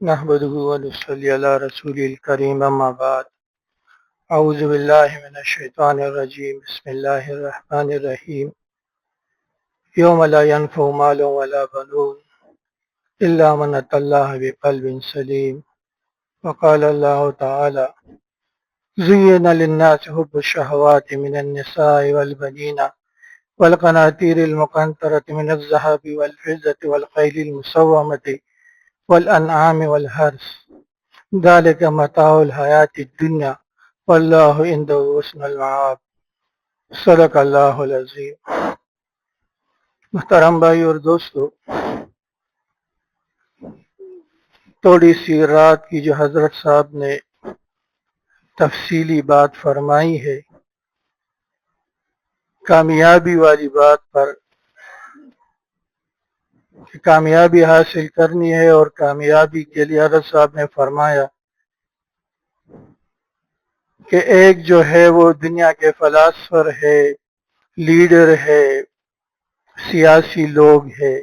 نحمده ونصلي على رسول الكريم أما بعد أعوذ بالله من الشيطان الرجيم بسم الله الرحمن الرحيم يوم لا ينفع مال ولا بنون إلا من أتى الله بقلب سليم وقال الله تعالى زين للناس حب الشهوات من النساء والبنين والقناطير المقنطرة من الذهب والفضة والخيل المسومة والأنعام والحرث ذلك متاع الحیات الدنیا واللہ عنده حسن المآب۔ صدق اللہ العظیم۔ محترم بھائی اور دوستو، تھوڑی سی رات کی جو حضرت صاحب نے تفصیلی بات فرمائی ہے کامیابی والی بات پر کہ کامیابی حاصل کرنی ہے، اور کامیابی کے لیے حضرت صاحب نے فرمایا کہ ایک جو ہے وہ دنیا کے فلاسفر ہے، لیڈر ہے، سیاسی لوگ ہے،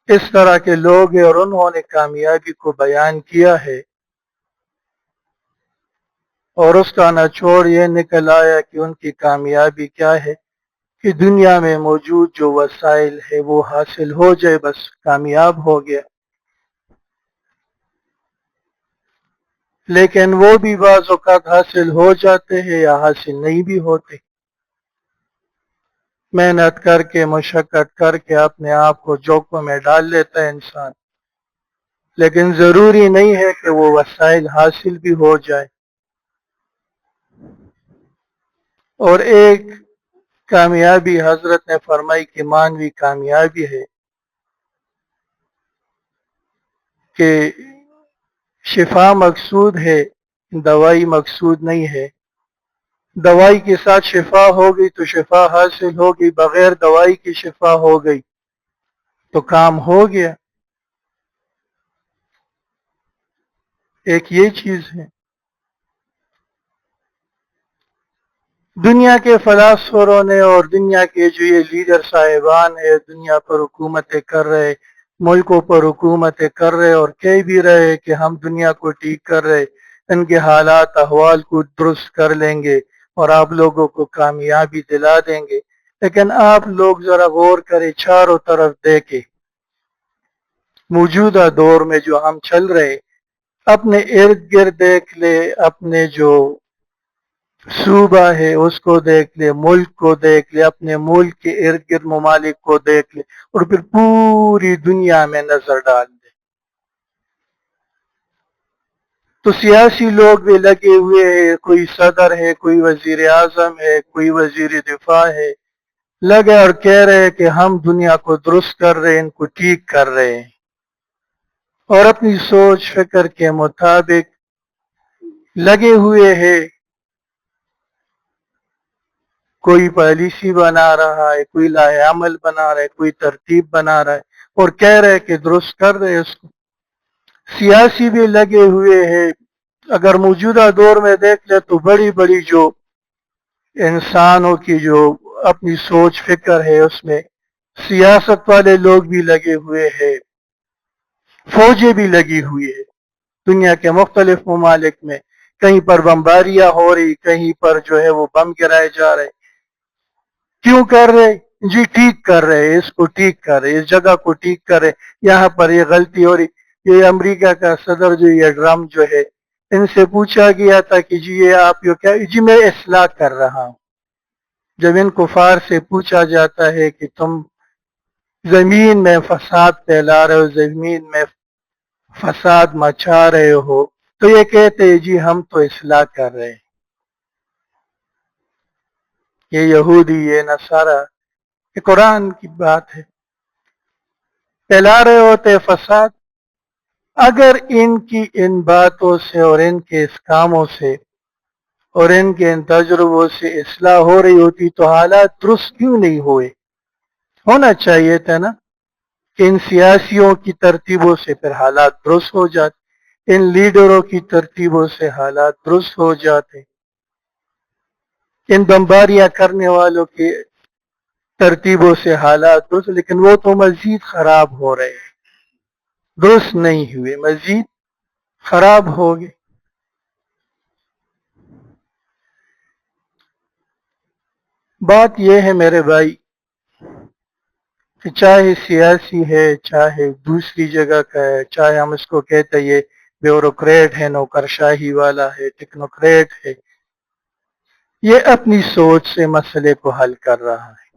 اس طرح کے لوگ ہیں، اور انہوں نے کامیابی کو بیان کیا ہے، اور اس کا نچوڑ یہ نکل آیا کہ ان کی کامیابی کیا ہے کہ دنیا میں موجود جو وسائل ہے وہ حاصل ہو جائے، بس کامیاب ہو گیا۔ لیکن وہ بھی بعض اوقات حاصل ہو جاتے ہیں یا حاصل نہیں بھی ہوتے، محنت کر کے مشقت کر کے اپنے آپ کو جوکوں میں ڈال لیتا ہے انسان، لیکن ضروری نہیں ہے کہ وہ وسائل حاصل بھی ہو جائے۔ اور ایک کامیابی حضرت نے فرمائی کہ مانوی کامیابی ہے کہ شفا مقصود ہے، دوائی مقصود نہیں ہے۔ دوائی کے ساتھ شفا ہو گئی تو شفا حاصل ہوگی، بغیر دوائی کی شفا ہو گئی تو کام ہو گیا۔ ایک یہ چیز ہے۔ دنیا کے فلاسفروں نے اور دنیا کے جو یہ لیڈر صاحبان ہیں، دنیا پر حکومتیں کر رہے، ملکوں پر حکومتیں کر رہے، اور کہہ بھی رہے کہ ہم دنیا کو ٹھیک کر رہے، ان کے حالات احوال کو درست کر لیں گے اور آپ لوگوں کو کامیابی دلا دیں گے، لیکن آپ لوگ ذرا غور کریں، چاروں طرف دیکھیں، موجودہ دور میں جو ہم چل رہے، اپنے ارد گرد دیکھ لے، اپنے جو صوبہ ہے اس کو دیکھ لے، ملک کو دیکھ لے، اپنے ملک کے ارد گرد ممالک کو دیکھ لے، اور پھر پوری دنیا میں نظر ڈال لے، تو سیاسی لوگ بھی لگے ہوئے ہیں، کوئی صدر ہے، کوئی وزیر اعظم ہے، کوئی وزیر دفاع ہے، لگے اور کہہ رہے کہ ہم دنیا کو درست کر رہے ہیں، ان کو ٹھیک کر رہے ہیں، اور اپنی سوچ فکر کے مطابق لگے ہوئے ہیں۔ کوئی پالیسی بنا رہا ہے، کوئی لائحہ عمل بنا رہا ہے، کوئی ترتیب بنا رہا ہے، اور کہہ رہے کہ درست کر رہے اس کو۔ سیاسی بھی لگے ہوئے ہیں، اگر موجودہ دور میں دیکھ لے تو بڑی بڑی جو انسانوں کی جو اپنی سوچ فکر ہے اس میں سیاست والے لوگ بھی لگے ہوئے ہیں، فوجیں بھی لگی ہوئی ہے دنیا کے مختلف ممالک میں، کہیں پر بمباریاں ہو رہی، کہیں پر جو ہے وہ بم گرائے جا رہے۔ کیوں کر رہے؟ جی ٹھیک کر رہے، اس کو ٹھیک کر رہے، اس جگہ کو ٹھیک کر رہے، یہاں پر یہ غلطی ہو رہی۔ یہ امریکہ کا صدر جو یہ ٹرمپ جو ہے، ان سے پوچھا گیا تھا کہ جی یہ آپ یہ کیا؟ جی میں اصلاح کر رہا ہوں۔ جب ان کفار سے پوچھا جاتا ہے کہ تم زمین میں فساد پھیلا رہے ہو، زمین میں فساد مچا رہے ہو، تو یہ کہتے ہیں جی ہم تو اصلاح کر رہے ہیں۔ یہ یہودی، یہ نصارہ، یہ قرآن کی بات ہے، پھیلا رہے ہوتے فساد۔ اگر ان کی ان باتوں سے اور ان کے اس کاموں سے اور ان کے ان تجربوں سے اصلاح ہو رہی ہوتی تو حالات درست کیوں نہیں ہوئے؟ ہونا چاہیے تھا نا کہ ان سیاسیوں کی ترتیبوں سے پھر حالات درست ہو جاتے، ان لیڈروں کی ترتیبوں سے حالات درست ہو جاتے، ان بمباریاں کرنے والوں کی ترتیبوں سے حالات درست، لیکن وہ تو مزید خراب ہو رہے ہیں۔ درست نہیں ہوئے، مزید خراب ہو گئے۔ بات یہ ہے میرے بھائی کہ چاہے سیاسی ہے، چاہے دوسری جگہ کا ہے، چاہے ہم اس کو کہتے ہیں یہ بیوروکریٹ ہے، نوکرشاہی والا ہے، ٹیکنوکریٹ ہے، یہ اپنی سوچ سے مسئلے کو حل کر رہا ہے۔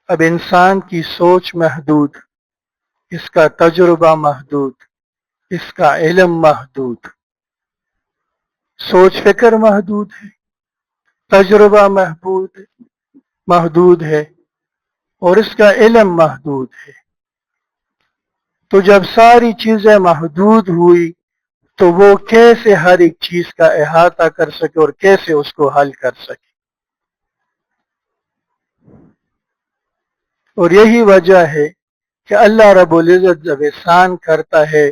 اب انسان کی سوچ محدود، اس کا تجربہ محدود، اس کا علم محدود، سوچ فکر محدود ہے، تجربہ محدود ہے، اور اس کا علم محدود ہے۔ تو جب ساری چیزیں محدود ہوئی تو وہ کیسے ہر ایک چیز کا احاطہ کر سکے اور کیسے اس کو حل کر سکے؟ اور یہی وجہ ہے کہ اللہ رب العزت جب احسان کرتا ہے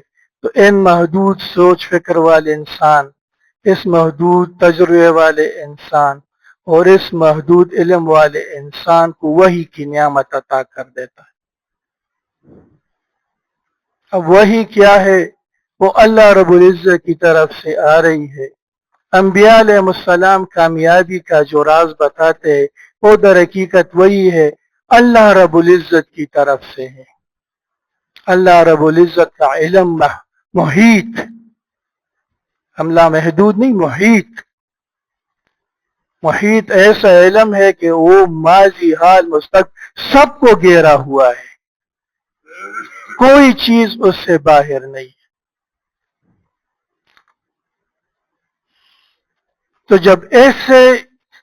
تو ان محدود سوچ فکر والے انسان، اس محدود تجربے والے انسان اور اس محدود علم والے انسان کو وحی کی نعمت عطا کر دیتا ہے۔ اب وحی کیا ہے؟ وہ اللہ رب العزت کی طرف سے آ رہی ہے۔ انبیاء علیہ السلام کامیابی کا جو راز بتاتے ہیں وہ در حقیقت وہی ہے، اللہ رب العزت کی طرف سے ہے۔ اللہ رب العزت کا علم محیط، ہم لامحدود نہیں، محیط ایسا علم ہے کہ وہ ماضی حال مستقبل سب کو گھیرا ہوا ہے، کوئی چیز اس سے باہر نہیں ہے۔ تو جب ایسے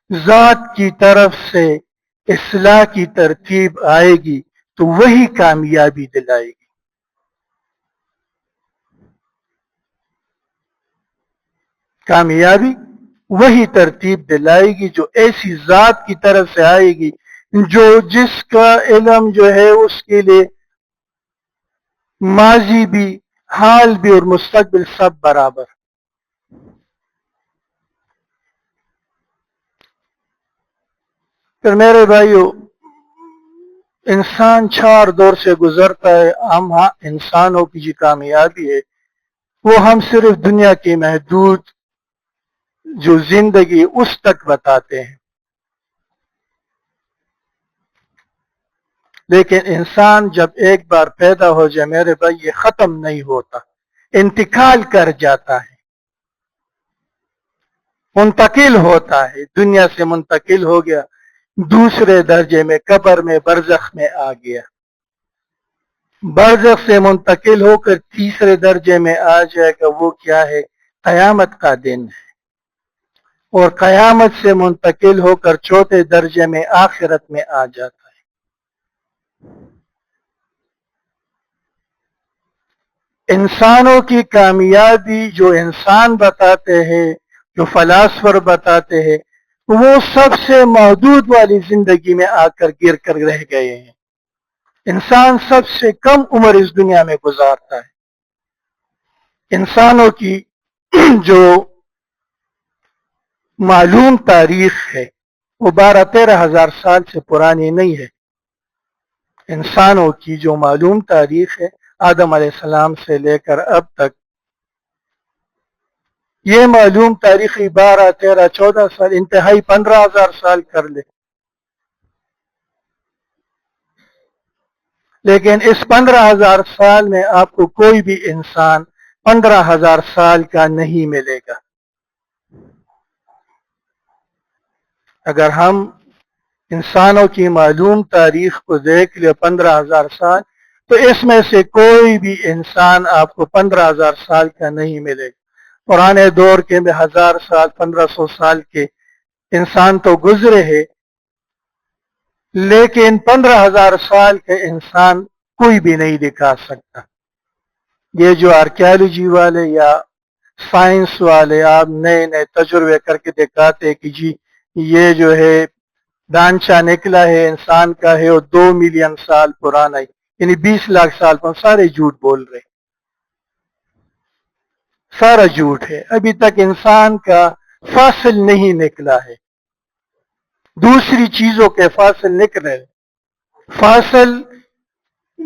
ذات کی طرف سے اصلاح کی ترتیب آئے گی تو وہی کامیابی دلائے گی۔ کامیابی وہی ترتیب دلائے گی جو ایسی ذات کی طرف سے آئے گی جو جس کا علم جو ہے اس کے لیے ماضی بھی، حال بھی اور مستقبل سب برابر۔ پھر میرے بھائیو، انسان 4 دور سے گزرتا ہے۔ ہم انسانوں کی جو کامیابی ہے وہ ہم صرف دنیا کی محدود جو زندگی اس تک بتاتے ہیں، لیکن انسان جب ایک بار پیدا ہو جائے میرے بھائی یہ ختم نہیں ہوتا، انتقال کر جاتا ہے، منتقل ہوتا ہے، دنیا سے منتقل ہو گیا، دوسرے درجے میں قبر میں برزخ میں آ گیا، برزخ سے منتقل ہو کر تیسرے درجے میں آ جائے گا، وہ کیا ہے؟ قیامت کا دن ہے، اور قیامت سے منتقل ہو کر چوتھے درجے میں آخرت میں آ جاتا ہے۔ انسانوں کی کامیابی جو انسان بتاتے ہیں، جو فلاسفر بتاتے ہیں، وہ سب سے محدود والی زندگی میں آ کر گر کر رہ گئے ہیں۔ انسان سب سے کم عمر اس دنیا میں گزارتا ہے۔ انسانوں کی جو معلوم تاریخ ہے وہ 12-13 ہزار سال سے پرانی نہیں ہے۔ انسانوں کی جو معلوم تاریخ ہے آدم علیہ السلام سے لے کر اب تک، یہ معلوم تاریخی 12-13-14 سال، انتہائی 15,000 سال کر لے، لیکن اس 15,000 سال میں آپ کو کوئی بھی انسان 15,000 سال کا نہیں ملے گا۔ اگر ہم انسانوں کی معلوم تاریخ کو دیکھ لیں 15,000 سال، تو اس میں سے کوئی بھی انسان آپ کو 15,000 سال کا نہیں ملے گا۔ پرانے دور کے میں 1000 سال 1500 سال کے انسان تو گزرے ہیں، لیکن 15,000 سال کے انسان کوئی بھی نہیں دکھا سکتا۔ یہ جو آرکیالوجی والے یا سائنس والے آپ نئے نئے تجربے کر کے دکھاتے کہ جی یہ جو ہے ڈھانچہ نکلا ہے انسان کا ہے اور 2 ملین سال پرانا ہے، یعنی 20 لاکھ سال پر، سارے جھوٹ بول رہے، سارا جھوٹ ہے۔ ابھی تک انسان کا فاصل نہیں نکلا ہے، دوسری چیزوں کے فاصل نکلے، فاصل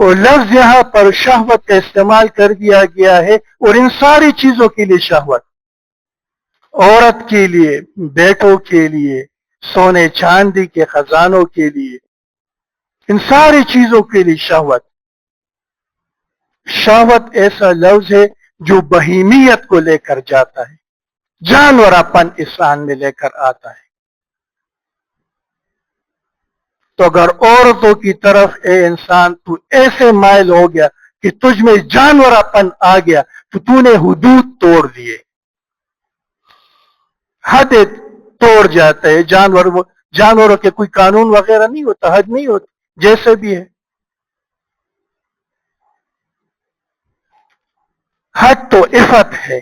اور لفظ یہاں پر شہوت کا استعمال کر دیا گیا ہے، اور ان ساری چیزوں کے لیے شہوت، عورت کے لیے، بیٹوں کے لیے، سونے چاندی کے خزانوں کے لیے، ان ساری چیزوں کے لیے شہوت۔ شہوت ایسا لفظ ہے جو بہیمیت کو لے کر جاتا ہے، جانوراپن انسان میں لے کر آتا ہے۔ تو اگر عورتوں کی طرف اے انسان تو ایسے مائل ہو گیا کہ تجھ میں جانوراپن آ گیا، تو نے حدود توڑ دیے، حد توڑ جاتا ہے۔ جانوروں کے کوئی قانون وغیرہ نہیں ہوتا، حد نہیں ہوتی، جیسے بھی ہے۔ حد تو عفت ہے،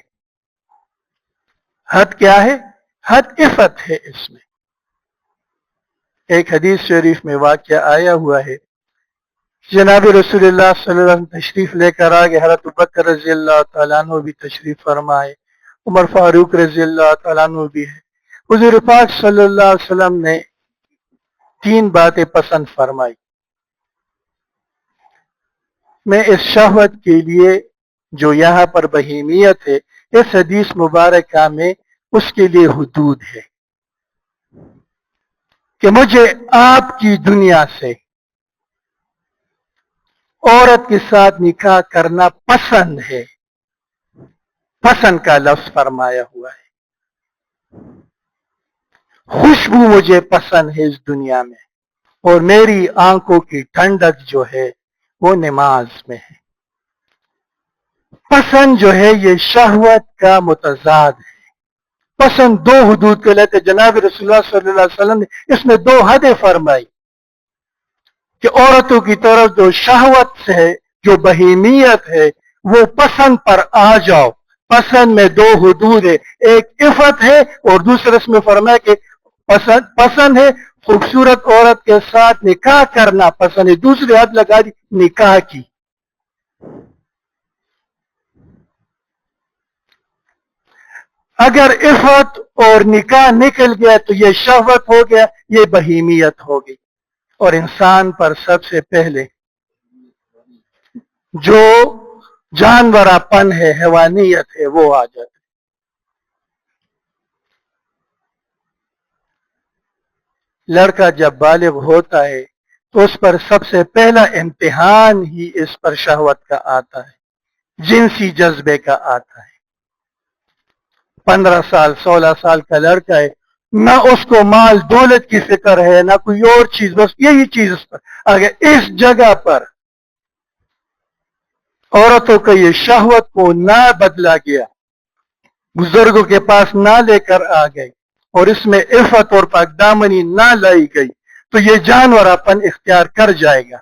حد کیا ہے؟ حد عفت ہے اس میں۔ ایک حدیث شریف میں واقعہ آیا ہوا ہے، جناب رسول اللہ صلی اللہ علیہ وسلم تشریف لے کر آگے، حضرت بکر رضی اللہ تعالیٰ عنہ بھی تشریف فرمائے، عمر فاروق رضی اللہ تعالیٰ عنہ بھی ہے۔ حضور پاک صلی اللہ علیہ وسلم نے 3 باتیں پسند فرمائی۔ میں اس شہوت کے لیے جو یہاں پر بہیمیت ہے، اس حدیث مبارکہ میں اس کے لیے حدود ہے کہ مجھے آپ کی دنیا سے عورت کے ساتھ نکاح کرنا پسند ہے، پسند کا لفظ فرمایا ہوا ہے۔ خوشبو مجھے پسند ہے اس دنیا میں، اور میری آنکھوں کی ٹھنڈک جو ہے وہ نماز میں ہے۔ پسند جو ہے یہ شہوت کا متضاد ہے۔ پسند 2 حدود کے لیتے جناب رسول اللہ صلی اللہ علیہ وسلم نے اس میں 2 حدیں فرمائی کہ عورتوں کی طرف جو شہوت ہے، جو بہیمیت ہے، وہ پسند پر آ جاؤ۔ پسند میں 2 حدود ہے، ایک عفت ہے، اور دوسرے اس میں فرمایا کہ پسند ہے خوبصورت عورت کے ساتھ نکاح کرنا پسند ہے، دوسری حد لگا دی نکاح کی۔ اگر عفت اور نکاح نکل گیا تو یہ شہوت ہو گیا، یہ بہیمیت ہو گئی، اور انسان پر سب سے پہلے جو جانوراپن ہے، حیوانیت ہے، وہ آ جاتا ہے۔ لڑکا جب بالغ ہوتا ہے تو اس پر سب سے پہلا امتحان ہی اس پر شہوت کا آتا ہے، جنسی جذبے کا آتا ہے۔ 15 سال 16 سال کا لڑکا ہے، نہ اس کو مال دولت کی فکر ہے، نہ کوئی اور چیز، بس یہی چیز اس پر۔ اگر اس جگہ پر عورتوں کا یہ شہوت کو نہ بدلا گیا، بزرگوں کے پاس نہ لے کر آ گئے، اور اس میں عفت اور پاکدامنی نہ لائی گئی، تو یہ جانوراپن اختیار کر جائے گا۔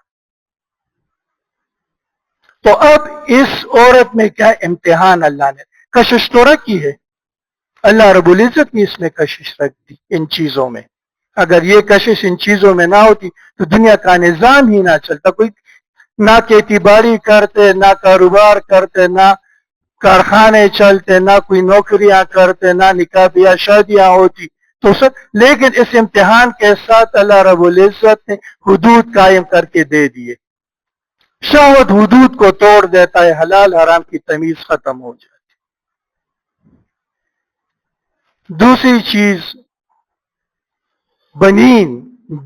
تو اب اس عورت میں کیا امتحان اللہ نے کشش تو رکھی ہے، اللہ رب العزت نے اس میں کشش رکھ دی ان چیزوں میں۔ اگر یہ کشش ان چیزوں میں نہ ہوتی تو دنیا کا نظام ہی نہ چلتا، کوئی نہ کھیتی باڑی کرتے، نہ کاروبار کرتے، نہ کارخانے چلتے، نہ کوئی نوکریاں کرتے، نہ نکاح بیاہ شادیاں ہوتی تو سب۔ لیکن اس امتحان کے ساتھ اللہ رب العزت نے حدود قائم کر کے دے دیے۔ شہوت حدود کو توڑ دیتا ہے، حلال حرام کی تمیز ختم ہو جاتی۔ دوسری چیز بنین،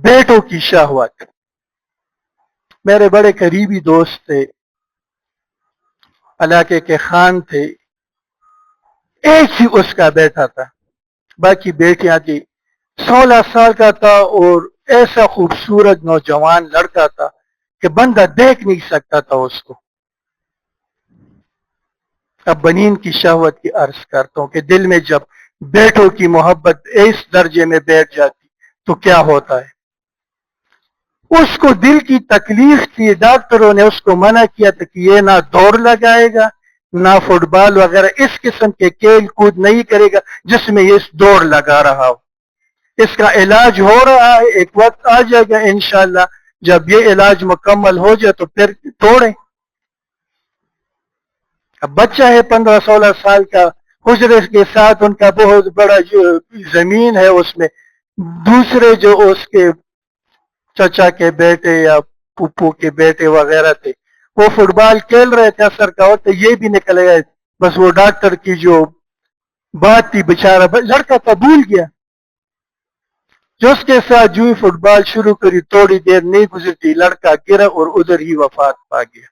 بیٹوں کی شہوت۔ میرے بڑے قریبی دوست تھے، علاقے کے خان تھے، ایک ہی اس کا بیٹا تھا، باقی بیٹیاں تھی۔ 16 سال کا تھا اور ایسا خوبصورت نوجوان لڑکا تھا کہ بندہ دیکھ نہیں سکتا تھا اس کو۔ اب بنین کی شہوت کی عرض کرتا ہوں کہ دل میں جب بیٹوں کی محبت اس درجے میں بیٹھ جاتی تو کیا ہوتا ہے۔ اس کو دل کی تکلیف تھی، ڈاکٹروں نے اس کو منع کیا تھا کہ یہ نہ دوڑ لگائے گا، نہ فٹ بال وغیرہ اس قسم کے کھیل کود نہیں کرے گا جس میں یہ دوڑ لگا رہا ہو۔ اس کا علاج ہو رہا ہے، ایک وقت آ جائے گا انشاءاللہ جب یہ علاج مکمل ہو جائے تو پھر توڑیں۔ اب بچہ ہے 15-16 سال کا، حجرے کے ساتھ ان کا بہت بڑا جو زمین ہے، اس میں دوسرے جو اس کے چچا کے بیٹے یا پھپھو کے بیٹے وغیرہ تھے وہ فٹ بال کھیل رہے تھے اثر کا وقت، یہ بھی نکل گئے، بس وہ ڈاکٹر کی جو بات تھی بیچارہ لڑکا تو بھول گیا. جو اس کے ساتھ جو ہی فٹ بال شروع کری، تھوڑی دیر نہیں گزرتی لڑکا گرا اور ادھر ہی وفات پا گیا.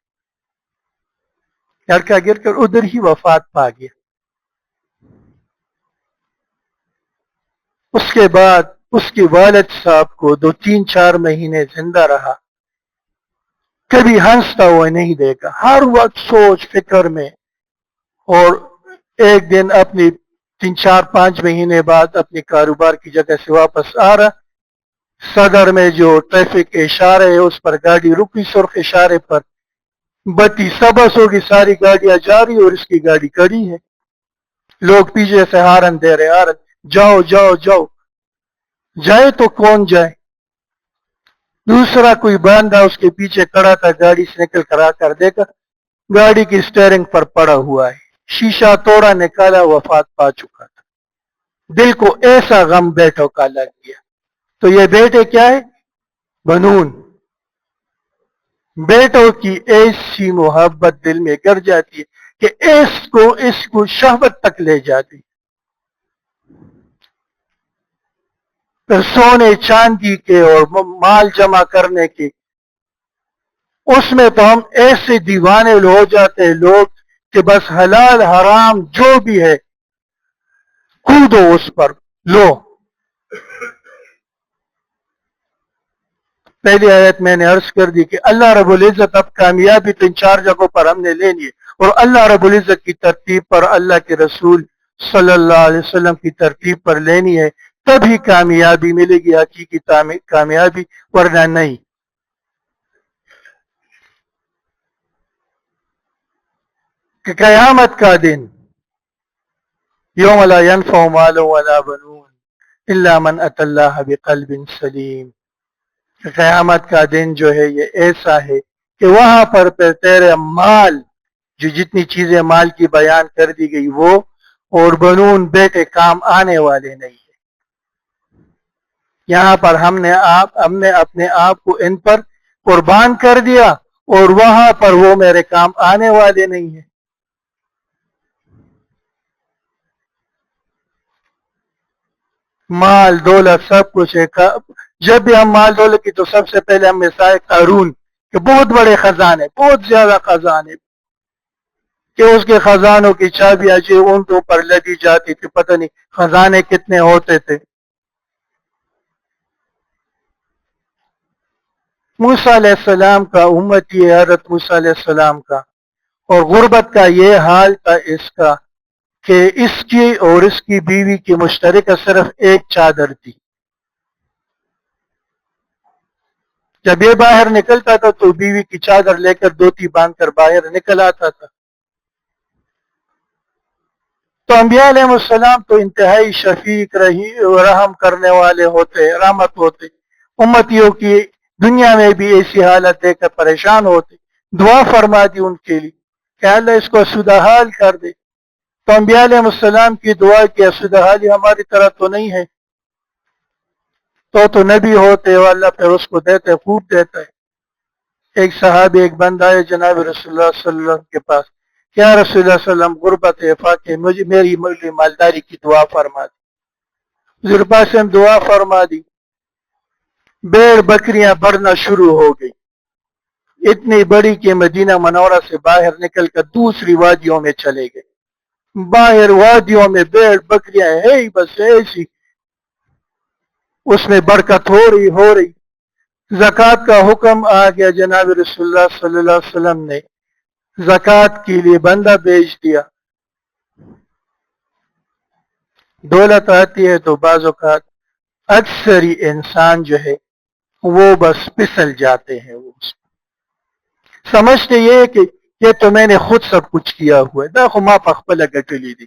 لڑکا گر کر ادھر ہی وفات پا گیا. اس کے بعد اس کے والد صاحب کو 2-3-4 مہینے زندہ رہا. کبھی ہنستا ہوا نہیں دیکھا، ہر وقت سوچ فکر میں. اور ایک دن اپنی 3-4-5 مہینے بعد اپنے کاروبار کی جگہ سے واپس آ رہا، صدر میں جو ٹریفک کے اشارے ہے اس پر گاڑی رکی، سرخ اشارے پر بتی سبس ہوگی، ساری گاڑیاں جا رہی اور اس کی گاڑی کڑی ہے. لوگ پیچھے سے ہارن دے رہے، ہارن، جاؤ جاؤ جاؤ. جائے تو کون جائے؟ دوسرا کوئی بندہ اس کے پیچھے کھڑا تھا، گاڑی سے نکل کر آ کر دیکھا گاڑی کی اسٹیئرنگ پر پڑا ہوا ہے، شیشہ توڑا، نکالا، وفات پا چکا تھا. دل کو ایسا غم بیٹوں کا لگ گیا. تو یہ بیٹے کیا ہے؟ بنون. بیٹوں کی ایسی محبت دل میں گر جاتی ہے کہ اس کو شہوت تک لے جاتی. پھر سونے چاندی کے اور مال جمع کرنے کے، اس میں تو ہم ایسے دیوانے ہو جاتے ہیں لوگ کہ بس حلال حرام جو بھی ہے کودو اس پر لو. پہلی آیت میں نے عرض کر دی کہ اللہ رب العزت اب کامیابی 3-4 جگہوں پر ہم نے لینی ہے، اور اللہ رب العزت کی ترتیب پر، اللہ کے رسول صلی اللہ علیہ وسلم کی ترتیب پر لینی ہے، تبھی کامیابی ملے گی، حقیقی کامیابی، ورنہ نہیں. کہ قیامت کا دن، یوم لا ينفع مال ولا بنون الا من اتى الله بقلب سلیم. قیامت کا دن جو ہے یہ ایسا ہے کہ وہاں پر تیرے مال، جو جتنی چیزیں مال کی بیان کر دی گئی وہ، اور بنون بیٹے کام آنے والے نہیں ہیں. یہاں پر ہم نے اپنے آپ کو ان پر قربان کر دیا، اور وہاں پر وہ میرے کام آنے والے نہیں ہیں. مال دولت سب کچھ ہے. جب بھی ہم مال دولت کی تو سب سے پہلے ہم مثال قارون کہ بہت بڑے خزانے، بہت زیادہ خزانے، کہ اس کے خزانوں کی چابیاں جو اونٹوں پر لدی جاتی تھی، پتہ نہیں خزانے کتنے ہوتے تھے. موسیٰ علیہ السلام کا امتی ہے حضرت موسیٰ علیہ السلام کا، اور غربت کا یہ حال تھا اس کا کہ اس کی اور اس کی بیوی کی مشترکہ صرف ایک چادر تھی. جب یہ باہر نکلتا تھا تو بیوی کی چادر لے کر دوتی باندھ کر باہر نکل آتا تھا. تو انبیاء علیہ السلام تو انتہائی شفیق رحم کرنے والے ہوتے، رحمت ہوتے، امتیوں کی دنیا میں بھی ایسی حالت دے کر پریشان ہوتے. دعا فرما دی ان کے لیے کہ اللہ اس کو سدحال کر دے. تو انبیاء علیہ السلام کی دعا کی سدحالی ہماری طرح تو نہیں ہے، تو نبی ہوتے اور اللہ پھر اس کو دیتے، خوب دیتا ہے. ایک صحابی، ایک بندہ ہے جناب رسول اللہ صلی اللہ علیہ وسلم کے پاس، کیا رسول اللہ صلی اللہ علیہ وسلم غربت ہے، فاقے، میری مالداری کی دعا فرما دی. حضور پاک سے دعا فرما دی، بھیڑ بکریاں بڑھنا شروع ہو گئی، اتنی بڑی کہ مدینہ منورہ سے باہر نکل کر دوسری وادیوں میں چلے گئے. باہر وادیوں میں بھیڑ بکریاں ہے بس ایسی، اس میں برکت ہو رہی. زکوٰۃ کا حکم آ گیا، جناب رسول اللہ صلی اللہ علیہ وسلم نے زکوٰۃ کے لیے بندہ بھیج دیا. دولت آتی ہے تو بعض اوقات اکثر ہی انسان جو ہے وہ بس پسل جاتے ہیں، وہ سمجھتے یہ کہ یہ تو میں نے خود سب کچھ کیا ہوا ہے، دیکھو ماں پخپل گٹلی دی.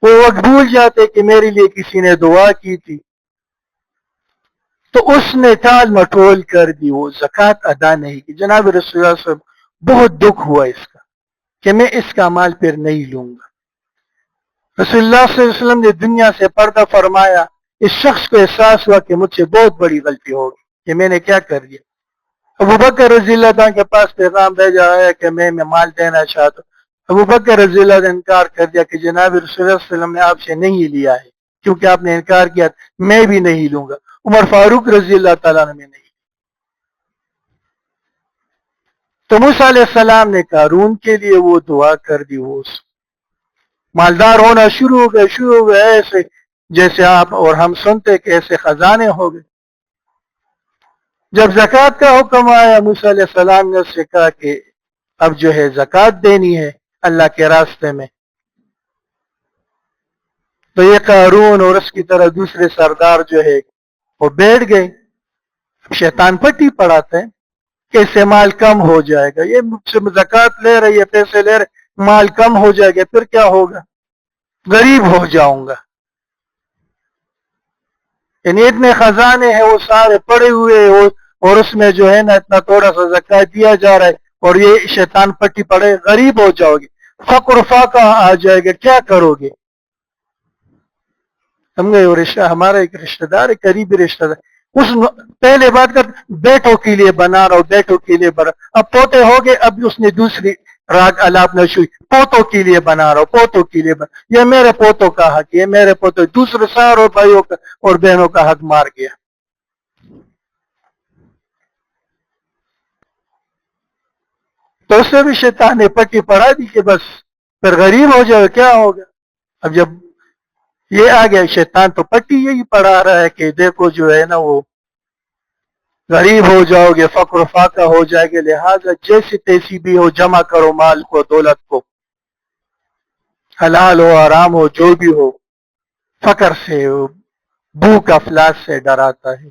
وہ وقت بھول جاتے کہ میرے لیے کسی نے دعا کی تھی، تو اس نے ٹال مٹول کر دی، وہ زکوٰۃ ادا نہیں کی. جناب رسول اللہ صلی اللہ علیہ وسلم بہت دکھ ہوا اس کا کہ میں اس کا مال پھر نہیں لوں گا. رسول اللہ صلی اللہ علیہ وسلم نے دنیا سے پردہ فرمایا. اس شخص کو احساس ہوا کہ مجھ سے بہت بڑی غلطی ہوگی، کہ میں نے کیا کر دیا. ابو بکر رضی اللہ عنہ کے پاس پیغام بھیجا ہے کہ میں مال دینا چاہتا ہوں. ابو بکر رضی اللہ عنہ نے انکار کر دیا کہ جناب رسول اللہ صلی اللہ علیہ وسلم نے آپ سے نہیں لیا ہے کیونکہ آپ نے انکار کیا میں بھی نہیں لوں گا. عمر فاروق رضی اللہ تعالیٰ نے نہیں. تو موسیٰ علیہ السلام نے قارون کے لیے وہ دعا کر دی. وہ مالدار ہونا شروع ہو گئے ایسے جیسے آپ اور ہم سنتے کہ ایسے خزانے ہو گئے. جب زکوٰۃ کا حکم آیا موسیٰ علیہ السلام نے اس سے کہا کہ اب جو ہے زکوٰۃ دینی ہے اللہ کے راستے میں. تو یہ قارون اور اس کی طرح دوسرے سردار جو ہے وہ بیٹھ گئے. شیطان پٹی پڑھاتے ہیں کہ اس سے مال کم ہو جائے گا. یہ مجھ سے زکوٰۃ لے رہے یہ پیسے لے رہے مال کم ہو جائے گا پھر کیا ہوگا غریب ہو جاؤں گا. یعنی اتنے خزانے ہیں وہ سارے پڑے ہوئے اور اس میں جو ہے نا اتنا تھوڑا سا زکوٰۃ دیا جا رہا ہے اور یہ شیطان پٹی پڑے غریب ہو جاؤ گے فقر و فاقہ آ جائے گا کیا کرو گے. ہم گئے ہمارا ایک رشتہ دار ہے قریبی رشتہ دار اس پہلے بات کر بیٹوں کے لیے بنا رہا ہوں بیٹوں کے لیے بنا اب پوتے ہو گئے اب اس نے دوسری راگ الاپ نہ شوئی پوتوں کے لیے بنا رہا ہوں پوتوں کے لیے بنا یہ میرے پوتوں کا حق یہ میرے پوتوں دوسرے ساروں بھائیوں کا اور بہنوں کا حق مار گیا. تو اس سے بھی شیطان نے پٹی پڑھا دی کہ بس پھر غریب ہو جائے کیا ہوگا. اب جب یہ آ گیا شیطان تو پٹی یہی پڑھا رہا ہے کہ دیکھو جو ہے نا وہ غریب ہو جاؤ گے فقر و فاقہ ہو جائے گے لہٰذا جیسی تیسی بھی ہو جمع کرو مال کو دولت کو حلال ہو حرام ہو جو بھی ہو فقر سے بھوک افلاس سے ڈراتا ہے.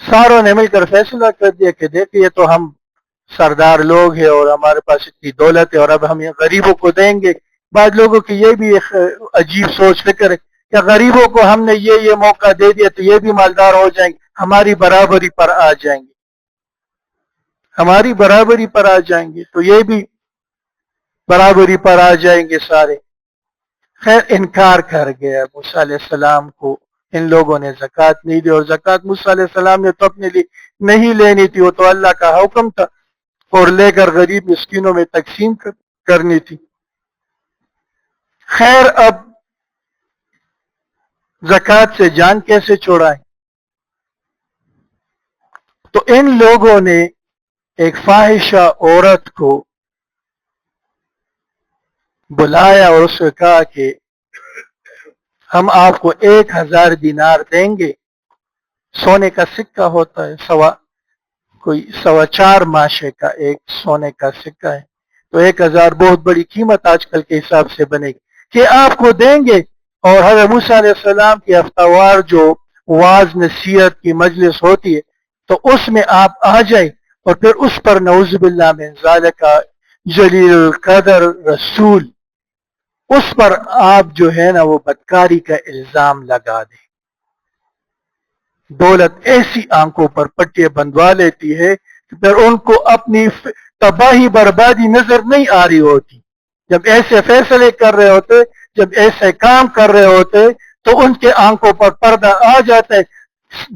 ساروں نے مل کر فیصلہ کر دیا کہ دیکھیے تو ہم سردار لوگ ہیں اور ہمارے پاس اتنی دولت ہے اور اب ہم یہ غریبوں کو دیں گے. بعض لوگوں کی یہ بھی ایک عجیب سوچ فکر ہے کہ غریبوں کو ہم نے یہ موقع دے دیا تو یہ بھی مالدار ہو جائیں گے ہماری برابری پر آ جائیں گے ہماری برابری پر آ جائیں گے تو یہ بھی برابری پر آ جائیں گے سارے. خیر انکار کر گیا موسیٰ علیہ السلام کو ان لوگوں نے زکوٰۃ نہیں دی اور زکوٰۃ موسیٰ علیہ السلام نے تو اپنے لیے نہیں لینی تھی وہ تو اللہ کا حکم تھا اور لے کر غریب مسکینوں میں تقسیم کرنی تھی. خیر اب زکوٰۃ سے جان کیسے چھوڑائیں. تو ان لوگوں نے ایک فاحشہ عورت کو بلایا اور اس سے کہا کہ ہم آپ کو 1000 دینار دیں گے. سونے کا سکہ ہوتا ہے 4.25 ماشے کا ایک سونے کا سکہ ہے تو 1000 بہت بڑی قیمت آج کل کے حساب سے بنے گی کہ آپ کو دیں گے. اور حضرت موسیٰ علیہ السلام کی ہفتہ وار جو واعظ نصیحت کی مجلس ہوتی ہے تو اس میں آپ آ جائیں اور پھر اس پر نعوذ باللہ من ذالک جلیل القدر رسول اس پر آپ جو ہے نا وہ بدکاری کا الزام لگا دیں. دولت ایسی آنکھوں پر پٹیاں بندوا لیتی ہے کہ پھر ان کو اپنی تباہی بربادی نظر نہیں آ رہی ہوتی. جب ایسے فیصلے کر رہے ہوتے جب ایسے کام کر رہے ہوتے تو ان کے آنکھوں پر پردہ آ جاتا ہے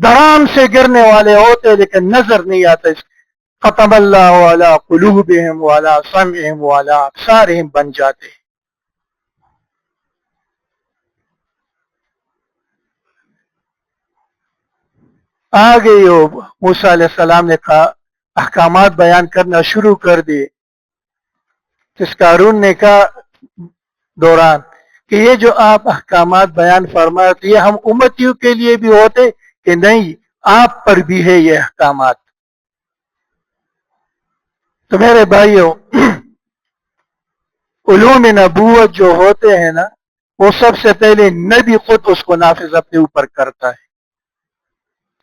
دھڑام سے گرنے والے ہوتے لیکن نظر نہیں آتا. ختم اللہ علی قلوبہم وعلی سمعہم وعلی ابصارہم بن جاتے. آ گئی ہو موسیٰ علیہ السلام نے کہا احکامات بیان کرنا شروع کر دیے. جس قارون نے کہا دوران کہ یہ جو آپ احکامات بیان فرمائے تو یہ ہم امتیوں کے لیے بھی ہوتے کہ نہیں آپ پر بھی ہے یہ احکامات. تو میرے بھائیوں علوم نبوت جو ہوتے ہیں نا وہ سب سے پہلے نبی خود اس کو نافذ اپنے اوپر کرتا ہے.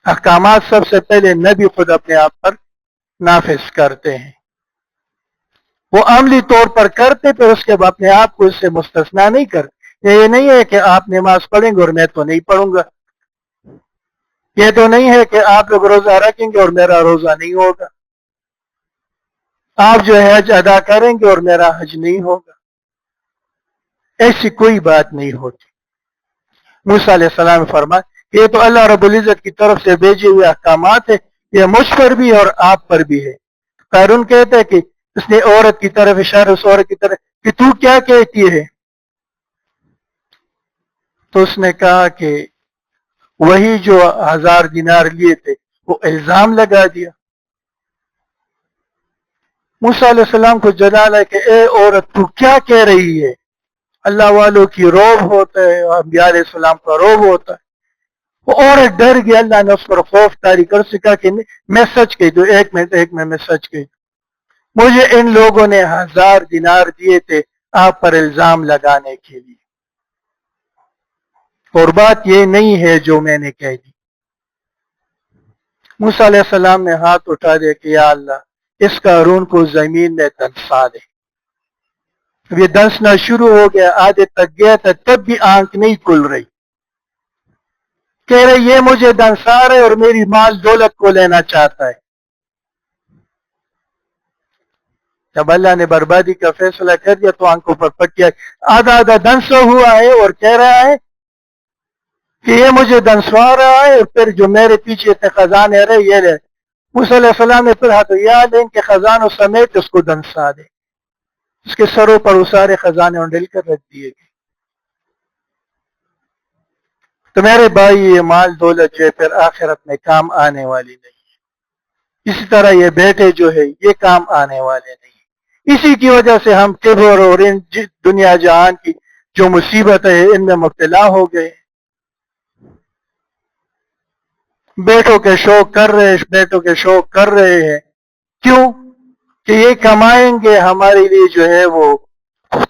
احکامات سب سے پہلے نبی خود اپنے آپ پر نافذ کرتے ہیں. وہ عملی طور پر کرتے پھر اس کے بعد اپنے آپ کو اس سے مستثنا نہیں کرتے. یہ نہیں ہے کہ آپ نماز پڑھیں گے اور میں تو نہیں پڑھوں گا. یہ تو نہیں ہے کہ آپ لوگ روزہ رکھیں گے اور میرا روزہ نہیں ہوگا. آپ جو حج ادا کریں گے اور میرا حج نہیں ہوگا. ایسی کوئی بات نہیں ہوتی. موسیٰ علیہ السلام نے فرمایا یہ تو اللہ رب العزت کی طرف سے بھیجے ہوئے احکامات ہے، یہ مجھ پر بھی اور آپ پر بھی ہے۔ قارون کہتا ہے کہ اس نے عورت کی طرف اشارہ، اس عورت کی طرف کہ تو کیا کہتی ہے؟ تو اس نے کہا کہ وہی جو 1000 دینار لیے تھے وہ الزام لگا دیا۔ موسیٰ علیہ السلام کو جلال ہے کہ اے عورت تو کیا کہہ رہی ہے؟ اللہ والوں کی روب ہوتا ہے، انبیاء علیہ السلام کا روب ہوتا ہے۔ وہ عورت ڈر گئی، اللہ نے اس پر خوف طاری کر سکا کہ میں سچ کہی تو ایک میں سچ کہی، مجھے ان لوگوں نے 1000 دینار دیے تھے آپ پر الزام لگانے کے لیے، اور بات یہ نہیں ہے جو میں نے کہہ دی۔ موسیٰ علیہ السلام نے ہاتھ اٹھا دیا کہ یا اللہ اس قارون کو زمین میں دنسا دے۔ یہ دنسنا شروع ہو گیا، آدھے تک گیا تھا، تب بھی آنکھ نہیں کھل رہی، کہہ رہے یہ مجھے دنسا رہے اور میری مال دولت کو لینا چاہتا ہے۔ جب اللہ نے بربادی کا فیصلہ کر دیا تو آنکھوں پر پٹیا، آدھا دنسا ہوا ہے اور کہہ رہا ہے کہ یہ مجھے دنسوا رہا ہے، اور پھر جو میرے پیچھے اتنے خزانے رہے یہ رہے۔ موسیٰ علیہ السلام نے پھر ہاتھ یاد ان کے خزانوں سمیت اس کو دنسا دے، اس کے سروں پر وہ سارے خزانے انڈل کر رکھ دیے گئے۔ تو میرے بھائی یہ مال دولت جو ہے پھر آخرت میں کام آنے والی نہیں ہے، اسی طرح یہ بیٹے جو ہے یہ کام آنے والے نہیں ہیں۔ اسی کی وجہ سے ہم کبر اور ان دنیا جہان کی جو مصیبت ہے ان میں مبتلا ہو گئے، بیٹوں کے شوق کر رہے ہیں۔ کیوں کہ یہ کمائیں گے ہمارے لیے جو ہے وہ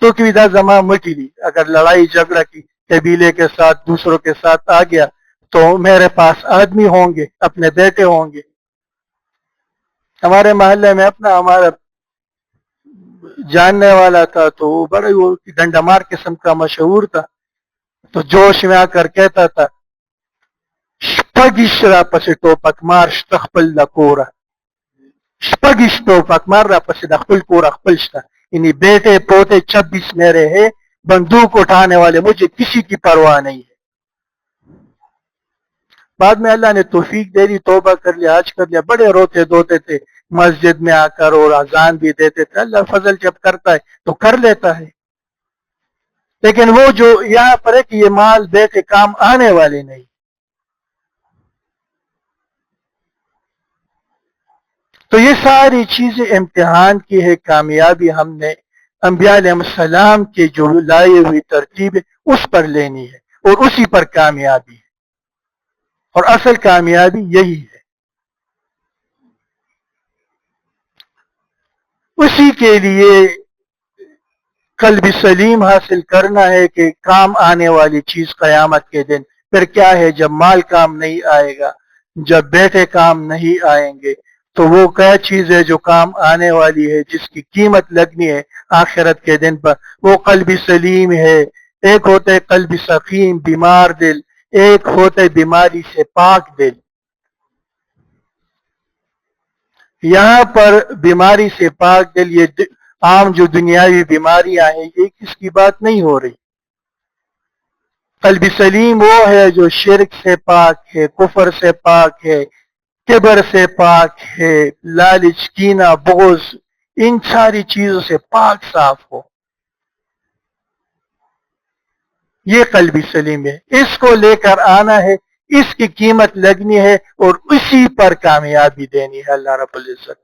تو کی ودا زماں مٹی لی، اگر لڑائی جھگڑا کی قبیلے کے ساتھ دوسروں کے ساتھ آ گیا تو میرے پاس آدمی ہوں گے، اپنے بیٹے ہوں گے۔ ہمارے محلے میں ہمارا جاننے والا تھا تو وہ بڑے وہ ڈنڈمار قسم کا مشہور تھا، تو جوش میں آ کر کہتا تھا شپگش را پس ٹوپک مار شتخپل لکورا، شپگش ٹوپک مار را پس دخپل کورا خپلشتا، یعنی بیٹے پوتے 26 میرے ہیں، بندوق اٹھانے والے مجھے کسی کی پرواہ نہیں ہے۔ بعد میں اللہ نے توفیق دے دی، توبہ کر لیا، حج کر لیا، بڑے روتے دھوتے تھے مسجد میں آ کر اور اذان بھی دیتے تھے۔ اللہ فضل جب کرتا ہے تو کر لیتا ہے، لیکن وہ جو یہاں پر ہے کہ یہ مال بیٹے کام آنے والے نہیں۔ تو یہ ساری چیزیں امتحان کی ہے، کامیابی ہم نے انبیاء علیہ السلام کے جو لائے ہوئی ترتیب ہے اس پر لینی ہے اور اسی پر کامیابی ہے، اور اصل کامیابی یہی ہے۔ اسی کے لیے قلب سلیم حاصل کرنا ہے کہ کام آنے والی چیز قیامت کے دن پھر کیا ہے، جب مال کام نہیں آئے گا، جب بیٹے کام نہیں آئیں گے، تو وہ کیا چیز ہے جو کام آنے والی ہے، جس کی قیمت لگنی ہے آخرت کے دن پر، وہ قلب سلیم ہے۔ ایک ہوتا ہے قلب سقیم بیمار دل، ایک ہوتا ہے بیماری سے پاک دل۔ یہاں پر بیماری سے پاک دل، یہ عام جو دنیاوی بیماریاں ہیں یہ کس کی بات نہیں ہو رہی۔ قلب سلیم وہ ہے جو شرک سے پاک ہے، کفر سے پاک ہے، کبر سے پاک ہے، لالچ، کینہ، بغض، ان ساری چیزوں سے پاک صاف ہو، یہ قلب سلیم ہے۔ اس کو لے کر آنا ہے، اس کی قیمت لگنی ہے اور اسی پر کامیابی دینی ہے اللہ رب العزت،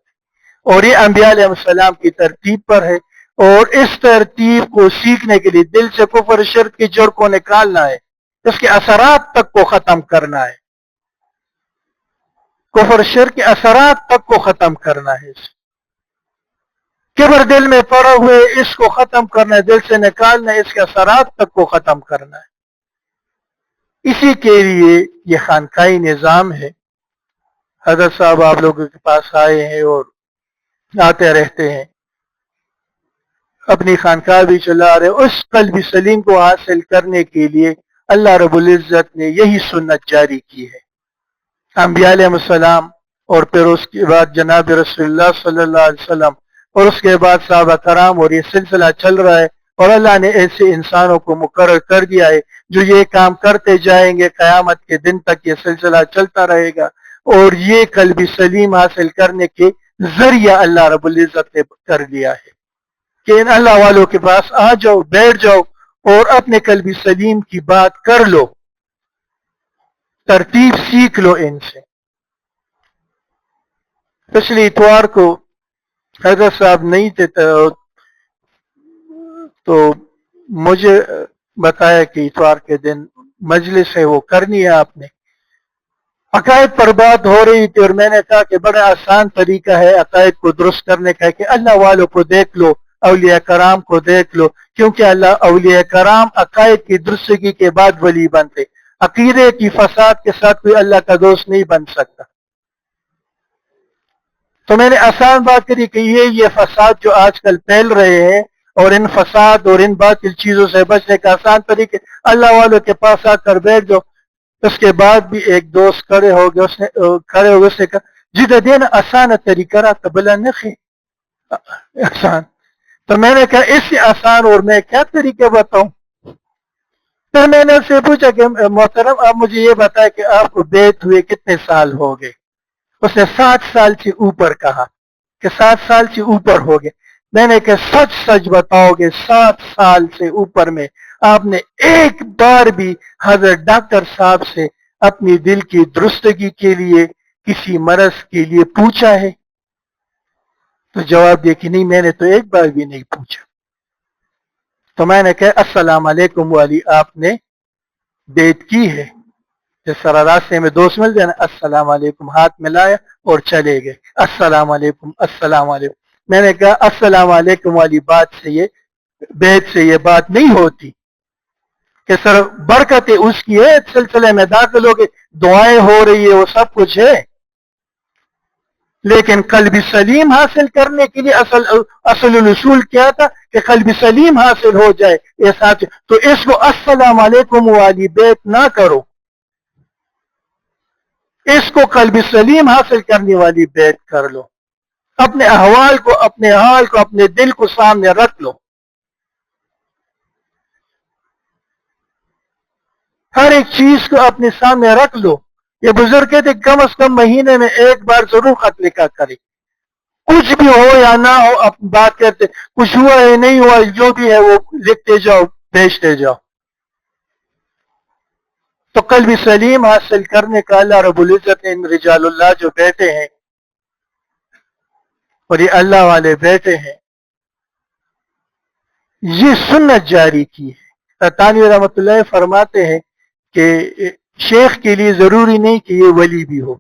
اور یہ انبیاء علیہ السلام کی ترتیب پر ہے، اور اس ترتیب کو سیکھنے کے لیے دل سے کفر شرک کی جڑ کو نکالنا ہے، اس کے اثرات تک کو ختم کرنا ہے، کفر شرک کے اثرات تک کو ختم کرنا ہے، کبر دل میں پڑا ہوئے اس کو ختم کرنا ہے، دل سے نکالنا ہے، اس کے اثرات تک کو ختم کرنا ہے۔ اسی کے لیے یہ خانقاہی نظام ہے۔ حضرت صاحب آپ لوگوں کے پاس آئے ہیں اور آتے رہتے ہیں، اپنی خانقاہ بھی چلا رہے، اس قلب سلیم کو حاصل کرنے کے لیے اللہ رب العزت نے یہی سنت جاری کی ہے۔ انبیاء علیہ السلام اور پھر اس کے بعد جناب رسول اللہ صلی اللہ علیہ وسلم اور اس کے بعد صحابہ کرام، اور یہ سلسلہ چل رہا ہے، اور اللہ نے ایسے انسانوں کو مقرر کر دیا ہے جو یہ کام کرتے جائیں گے قیامت کے دن تک یہ سلسلہ چلتا رہے گا، اور یہ قلب سلیم حاصل کرنے کے ذریعہ اللہ رب العزت نے کر دیا ہے کہ ان اللہ والوں کے پاس آ جاؤ، بیٹھ جاؤ اور اپنے قلب سلیم کی بات کر لو، ترتیب سیکھ لو ان سے۔ پچھلی اتوار کو حضرت صاحب نہیں تھے تو مجھے بتایا کہ اتوار کے دن مجلس ہے وہ کرنی ہے آپ نے۔ عقائد پر بات ہو رہی تھی اور میں نے کہا کہ بڑا آسان طریقہ ہے عقائد کو درست کرنے کا کہ اللہ والوں کو دیکھ لو، اولیاء کرام کو دیکھ لو، کیونکہ اللہ اولیاء کرام عقائد کی درستگی کے بعد ولی بنتے، عقیدے کی فساد کے ساتھ کوئی اللہ کا دوست نہیں بن سکتا۔ تو میں نے آسان بات کری کہ یہ فساد جو آج کل پھیل رہے ہیں اور ان فساد اور ان باطل چیزوں سے بچنے کا آسان طریقہ اللہ والوں کے پاس آ کر بیٹھ جاؤ۔ اس کے بعد بھی ایک دوست کھڑے ہو گئے، اس نے کہا جدہ دین آسان طریقہ رہا بلا نخی آسان۔ تو میں نے کہا اس سے آسان اور میں کیا طریقے بتاؤں؟ پھر میں نے اس سے پوچھا کہ محترم آپ مجھے یہ بتائیں کہ آپ کو بیت ہوئے کتنے سال ہو گئے؟ اس نے 7 سال سے اوپر کہا کہ 7 سال سے اوپر ہو گئے۔ میں نے کہا سچ سچ بتاؤ گے 7 سال سے اوپر میں آپ نے ایک بار بھی حضرت ڈاکٹر صاحب سے اپنی دل کی درستگی کے لیے کسی مرض کے لیے پوچھا ہے؟ تو جواب دیا کہ نہیں میں نے تو ایک بار بھی نہیں پوچھا۔ تو میں نے کہا السلام علیکم والی آپ نے بیت کی ہے؟ جس طرح راستے میں دوست مل جائے نا السلام علیکم ہاتھ ملایا اور چلے گئے، السلام علیکم السلام علیکم۔ میں نے کہا السلام علیکم والی بات سے یہ بیت سے یہ بات نہیں ہوتی کہ سر برکتیں اس کی ہے، سلسلے میں داخل ہو گئے، دعائیں ہو رہی ہے، وہ سب کچھ ہے، لیکن قلب سلیم حاصل کرنے کے لیے اصل الاصول کیا تھا کہ قلب سلیم حاصل ہو جائے یہ ساتھ، تو اس کو السلام علیکم والی بیت نہ کرو، اس کو قلب سلیم حاصل کرنے والی بیت کر لو، اپنے احوال کو اپنے حال کو اپنے دل کو سامنے رکھ لو، ہر ایک چیز کو اپنے سامنے رکھ لو۔ یہ بزرگ کہتے کم از کم مہینے میں ایک بار ضرور خط لکھا کرے، کچھ بھی ہو یا نہ ہو، بات کرتے کچھ ہوا ہے نہیں ہوا جو بھی ہے وہ لکھتے جاؤ بھیجتے جاؤ۔ تو قلب سلیم حاصل کرنے کا اللہ رب العزت نے ان رجال اللہ جو بیٹھے ہیں اور یہ اللہ والے بیٹھے ہیں یہ سنت جاری کی ہے۔ تانوی رحمۃ اللہ فرماتے ہیں کہ شیخ کے لیے ضروری نہیں کہ یہ ولی بھی ہو،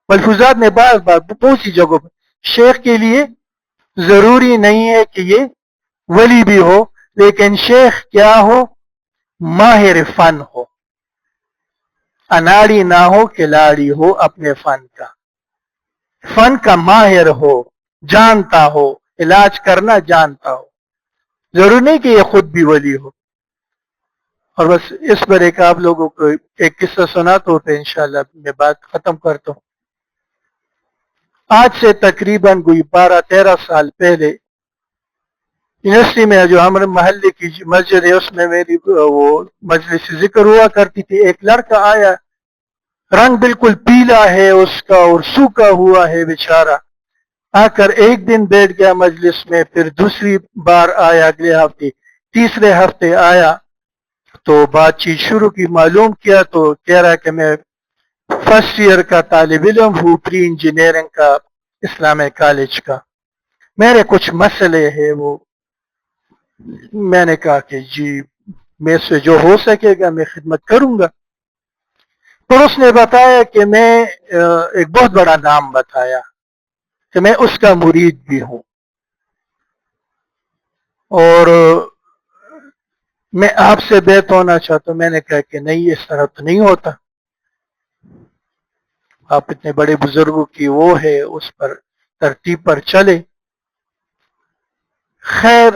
ملفوظات میں بعض بہت سی جگہوں پر شیخ کے لیے ضروری نہیں ہے کہ یہ ولی بھی ہو، لیکن شیخ کیا ہو؟ ماہر فن ہو، اناڑی نہ ہو کھلاڑی ہو، اپنے فن کا ماہر ہو، جانتا ہو، علاج کرنا جانتا ہو، ضرور نہیں کہ یہ خود بھی ولی ہو۔ اور بس اس پر ایک آپ لوگوں کو ایک قصہ سناتا ہوں پھر انشاءاللہ میں بات ختم کرتا ہوں۔ آج سے تقریباً کوئی 12-13 سال پہلے یونیورسٹی میں جو ہمارے محلے کی مسجد ہے اس میں میری وہ مجلس ذکر ہوا کرتی تھی۔ ایک لڑکا آیا، رنگ بالکل پیلا ہے اس کا اور سوکھا ہوا ہے بیچارہ، آ کر ایک دن بیٹھ گیا مجلس میں، پھر دوسری بار آیا اگلے ہفتے، تیسرے ہفتے آیا تو بات چیت شروع کی، معلوم کیا تو کہہ رہا ہے کہ میں فرسٹ ایئر کا طالب علم ہوں پری انجینئرنگ کا اسلامیہ کالج کا، میرے کچھ مسئلے ہیں وہ۔ میں نے کہا کہ جی میں سے جو ہو سکے گا میں خدمت کروں گا۔ پھر اس نے بتایا کہ میں ایک بہت بڑا نام بتایا کہ میں اس کا مرید بھی ہوں اور میں آپ سے بیعت ہونا چاہتا ہوں۔ میں نے کہا کہ نہیں اس طرح تو نہیں ہوتا، آپ اتنے بڑے بزرگوں کی وہ ہے اس پر ترتیب پر چلے۔ خیر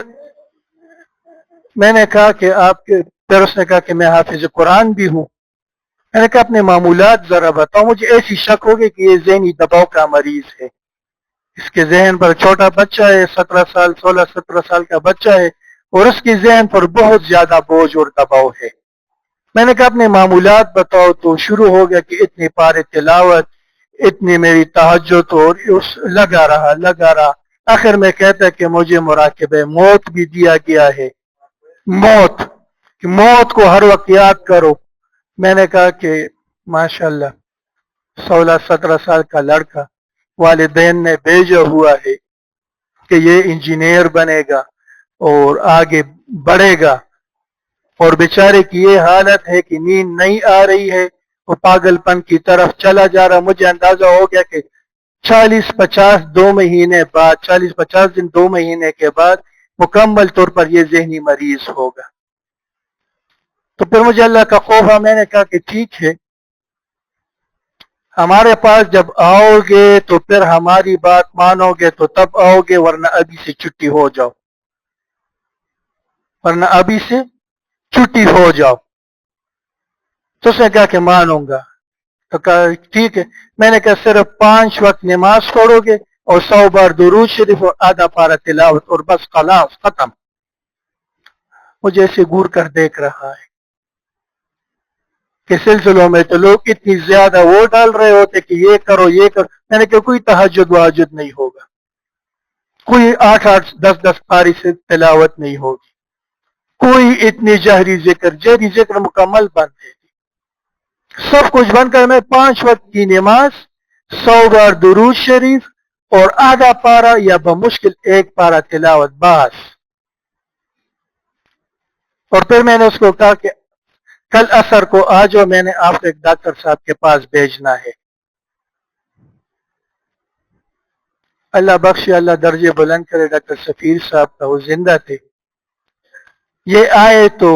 میں نے کہا کہ آپ کے، پھر اس نے کہا کہ میں حافظ قرآن بھی ہوں۔ میں نے کہا اپنے معمولات ذرا بتاؤ، مجھے ایسی شک ہو گئی کہ یہ ذہنی دباؤ کا مریض ہے، اس کے ذہن پر چھوٹا بچہ ہے، 16-17 سال کا بچہ ہے اور اس کے ذہن پر بہت زیادہ بوجھ اور دباؤ ہے۔ میں نے کہا اپنے معمولات بتاؤ، تو شروع ہو گیا کہ اتنی پارے تلاوت، اتنی میری تہجد، اور لگا رہا آخر میں کہتا کہ مجھے مراقبہ موت بھی دیا گیا ہے، موت کو ہر وقت یاد کرو۔ میں نے کہا کہ ماشاءاللہ 16-17 سال کا لڑکا والدین نے بھیجا ہوا ہے کہ یہ انجینئر بنے گا اور آگے بڑھے گا، اور بیچارے کی یہ حالت ہے کہ نیند نہیں آ رہی ہے، وہ پاگل پن کی طرف چلا جا رہا۔ مجھے اندازہ ہو گیا کہ 40-50 دن 2 مہینے کے بعد مکمل طور پر یہ ذہنی مریض ہوگا۔ تو پھر مجھے اللہ کا خوف ہے، میں نے کہا کہ ٹھیک ہے، ہمارے پاس جب آؤ گے تو پھر ہماری بات مانو گے تو تب آؤ گے، ورنہ ابھی سے چھٹی ہو جاؤ، تو اس نے کہا کہ مانوں گا۔ تو کہا ٹھیک ہے، میں نے کہا صرف 5 وقت نماز پڑھو گے اور 100 بار درود شریف اور آدھا پارہ تلاوت، اور بس خلاص ختم۔ مجھے ایسے گور کر دیکھ رہا ہے کہ سلسلوں میں تو لوگ اتنی زیادہ وہ ڈال رہے ہوتے کہ یہ کرو یہ کرو۔ میں نے کہا کوئی تہجد واجد نہیں ہوگا، کوئی 8-8 10-10 پاری سے تلاوت نہیں ہوگی، کوئی اتنی جہری ذکر مکمل بند ہے، سب کچھ بند کر میں 5 وقت کی نماز، 100 بار درود شریف اور آدھا پارہ یا بمشکل 1 پارہ تلاوت بس۔ اور پھر میں نے اس کو کہا کہ کل عصر کو آ جاؤ، میں نے آپ کو ایک ڈاکٹر صاحب کے پاس بھیجنا ہے۔ اللہ بخشے، اللہ درجے بلند کرے ڈاکٹر سفیر صاحب کا، وہ زندہ تھے۔ یہ آئے تو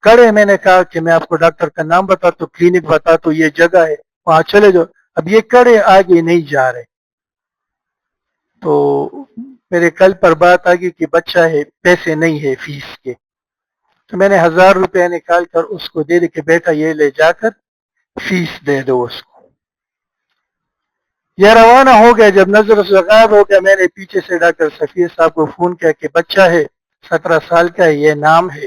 کڑے، میں نے کہا کہ میں آپ کو ڈاکٹر کا نام بتا تو کلینک بتا تو یہ جگہ ہے، وہاں چلے جاؤ۔ اب یہ کڑے آگے نہیں جا رہے، تو میرے کل پر بات آگئی کہ بچہ ہے، پیسے نہیں ہے فیس کے، تو میں نے 1000 روپے نکال کر اس کو دے دی کہ بیٹا یہ لے جا کر فیس دے دو اس کو۔ یہ روانہ ہو گیا، جب نظر سے غائب ہو گیا، میں نے پیچھے سے ڈاکٹر سفیر صاحب کو فون کیا کہ بچہ ہے 17 سال کا ہے، یہ نام ہے،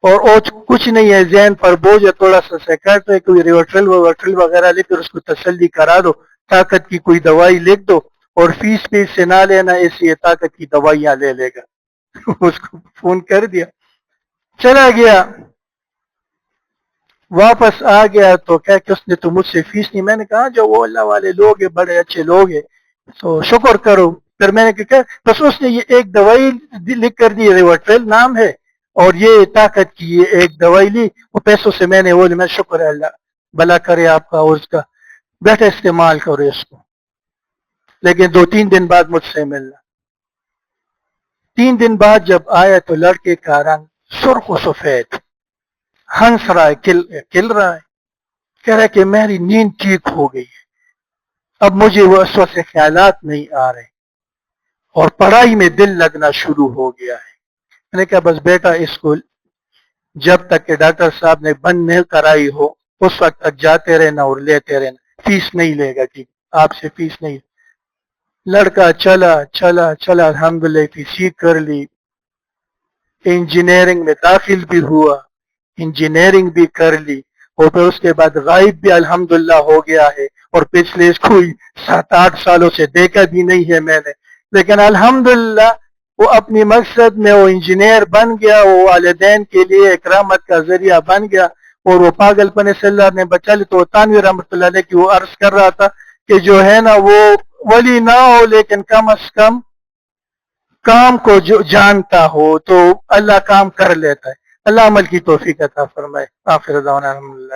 اور کچھ نہیں ہے، ذہن پر بوجھ ہے تھوڑا سا، سیکرٹ ہے، کوئی ریوٹرل وغیرہ لے کر اس کو تسلی کرا دو، طاقت کی کوئی دوائی لکھ دو، اور فیس سے نہ لینا، اس لیے طاقت کی دوائیاں لے لے گا۔ اس کو فون کر دیا، چلا گیا، واپس آ گیا تو کہا کہ اس نے تو مجھ سے فیس نہیں۔ میں نے کہا جو وہ اللہ والے لوگ ہیں، بڑے اچھے لوگ ہیں، تو شکر کرو۔ پھر میں نے کہا بس اس نے یہ ایک دوائی لکھ کر دی، ریوٹرل نام ہے، اور یہ طاقت کی یہ ایک دوائی لی، وہ پیسوں سے میں نے وہ لی۔ میں شکر ہے اللہ بھلا کرے آپ کا اور اس کا، بیٹھا استعمال کرو اس کو، لیکن 2-3 دن بعد مجھ سے ملنا۔ 3 دن بعد جب آیا تو لڑکے کا رنگ سرخ و سفید، ہنس رہا ہے، کھل رہا ہے، کہہ رہا ہے کہ میری نیند ٹھیک ہو گئی ہے، اب مجھے وہ وسوسے سے خیالات نہیں آ رہے، اور پڑھائی میں دل لگنا شروع ہو گیا ہے۔ میں نے کہا بس بیٹا اس کو جب تک کہ ڈاکٹر صاحب نے بند نہیں کرائی ہو اس وقت تک جاتے رہنا اور لیتے رہنا، فیس نہیں لے گا، ٹھیک آپ سے فیس نہیں۔ لڑکا چلا الحمدللہ فیس کر لی، انجینئرنگ میں داخل بھی ہوا، انجینئرنگ بھی کر لی، اور پھر اس کے بعد غائب بھی الحمدللہ ہو گیا ہے، اور پچھلے کوئی 7-8 سالوں سے دیکھا بھی نہیں ہے میں نے، لیکن الحمدللہ وہ اپنی مقصد میں وہ انجینئر بن گیا، وہ والدین کے لیے اکرامت کا ذریعہ بن گیا، اور وہ پاگل پنے سے اللہ نے بچا لی۔ تو تانوی رحمۃ اللہ علیہ کی وہ عرض کر رہا تھا کہ جو ہے نا وہ ولی نہ ہو لیکن کم از کم کام کو جو جانتا ہو تو اللہ کام کر لیتا ہے۔ اللہ عمل کی توفیق عطا فرمائے۔ آخر دعوانا الحمدللہ۔